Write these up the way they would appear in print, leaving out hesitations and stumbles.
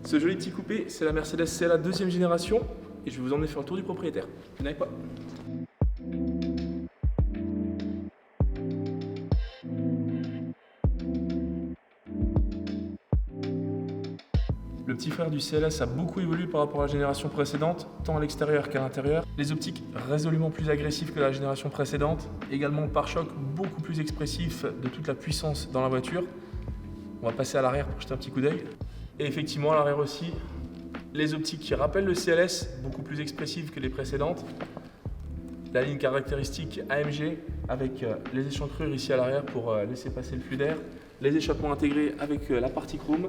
Ce joli petit coupé, c'est la Mercedes CLA 2e génération et je vais vous emmener faire le tour du propriétaire. Venez avec moi. Le petit frère du CLS a beaucoup évolué par rapport à la génération précédente, tant à l'extérieur qu'à l'intérieur. Les optiques résolument plus agressives que la génération précédente, également le pare-choc beaucoup plus expressif de toute la puissance dans la voiture. On va passer à l'arrière pour jeter un petit coup d'œil. Et effectivement à l'arrière aussi, les optiques qui rappellent le CLS, beaucoup plus expressives que les précédentes. La ligne caractéristique AMG avec les échancrures ici à l'arrière pour laisser passer le flux d'air. Les échappements intégrés avec la partie chrome.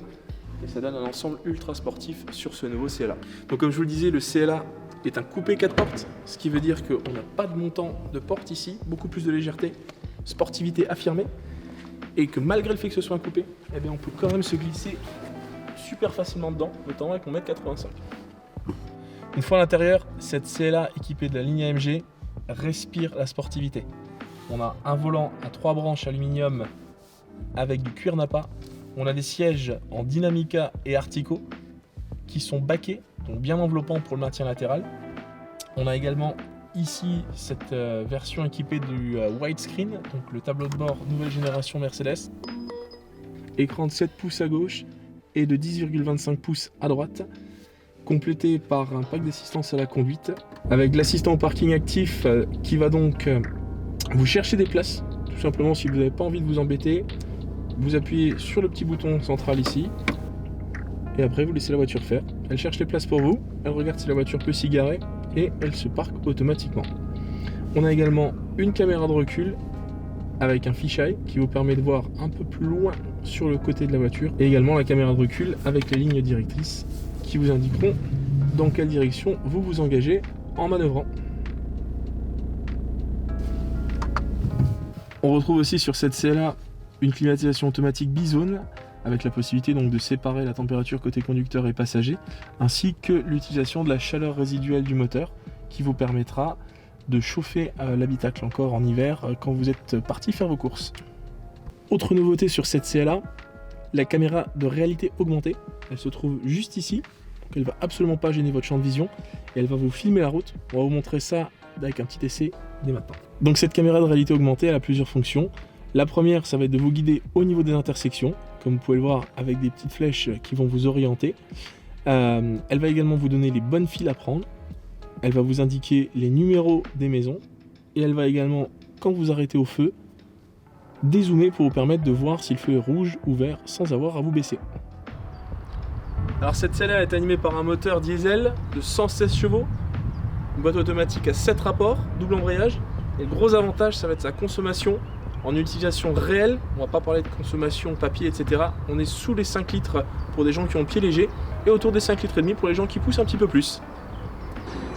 Et ça donne un ensemble ultra sportif sur ce nouveau CLA. Donc comme je vous le disais, le CLA est un coupé 4 portes, ce qui veut dire qu'on n'a pas de montant de porte ici, beaucoup plus de légèreté, sportivité affirmée, et que malgré le fait que ce soit un coupé, eh bien on peut quand même se glisser super facilement dedans, notamment avec mon 1m85 m. Une fois à l'intérieur, cette CLA équipée de la ligne AMG respire la sportivité. On a un volant à 3 branches aluminium avec du cuir Nappa. On a des sièges en Dynamica et Artico qui sont baquets, donc bien enveloppants pour le maintien latéral. On a également ici cette version équipée du widescreen, donc le tableau de bord nouvelle génération Mercedes. Écran de 7 pouces à gauche et de 10,25 pouces à droite, complété par un pack d'assistance à la conduite, avec l'assistant au parking actif qui va donc vous chercher des places, tout simplement si vous n'avez pas envie de vous embêter. Vous appuyez sur le petit bouton central ici et après vous laissez la voiture faire. Elle cherche les places pour vous, elle regarde si la voiture peut s'y garer et elle se parque automatiquement. On a également une caméra de recul avec un fisheye qui vous permet de voir un peu plus loin sur le côté de la voiture et également la caméra de recul avec les lignes directrices qui vous indiqueront dans quelle direction vous vous engagez en manœuvrant. On retrouve aussi sur cette CLA une climatisation automatique bizone avec la possibilité donc de séparer la température côté conducteur et passager, ainsi que l'utilisation de la chaleur résiduelle du moteur qui vous permettra de chauffer l'habitacle encore en hiver quand vous êtes parti faire vos courses. Autre nouveauté sur cette CLA, la caméra de réalité augmentée. Elle se trouve juste ici, donc elle ne va absolument pas gêner votre champ de vision et elle va vous filmer la route. On va vous montrer ça avec un petit essai dès maintenant. Donc cette caméra de réalité augmentée, elle a plusieurs fonctions. La première, ça va être de vous guider au niveau des intersections, comme vous pouvez le voir avec des petites flèches qui vont vous orienter. Elle va également vous donner les bonnes files à prendre. Elle va vous indiquer les numéros des maisons. Et elle va également, quand vous arrêtez au feu, dézoomer pour vous permettre de voir si le feu est rouge ou vert sans avoir à vous baisser. Alors cette CLA est animée par un moteur diesel de 116 chevaux, une boîte automatique à 7 rapports, double embrayage. Et le gros avantage, ça va être sa consommation en utilisation réelle. On va pas parler de consommation papier, etc. On est sous les 5 litres pour des gens qui ont le pied léger et autour des 5 litres et demi pour les gens qui poussent un petit peu plus.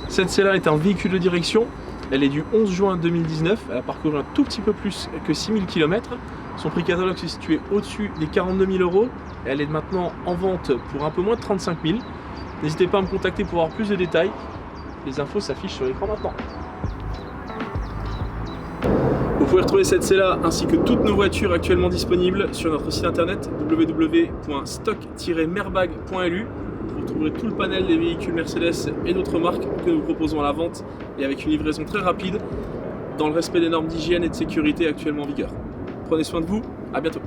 Cette CLA est un véhicule de direction. Elle est du 11 juin 2019. Elle a parcouru un tout petit peu plus que 6000 km. Son prix catalogue s'est situé au-dessus des 42 000 €. Elle est maintenant en vente pour un peu moins de 35 000. N'hésitez pas à me contacter pour avoir plus de détails. Les infos s'affichent sur l'écran maintenant. Vous pouvez retrouver cette CLA ainsi que toutes nos voitures actuellement disponibles sur notre site internet www.stock-merbag.lu. Vous trouverez tout le panel des véhicules Mercedes et d'autres marques que nous proposons à la vente et avec une livraison très rapide dans le respect des normes d'hygiène et de sécurité actuellement en vigueur. Prenez soin de vous, à bientôt.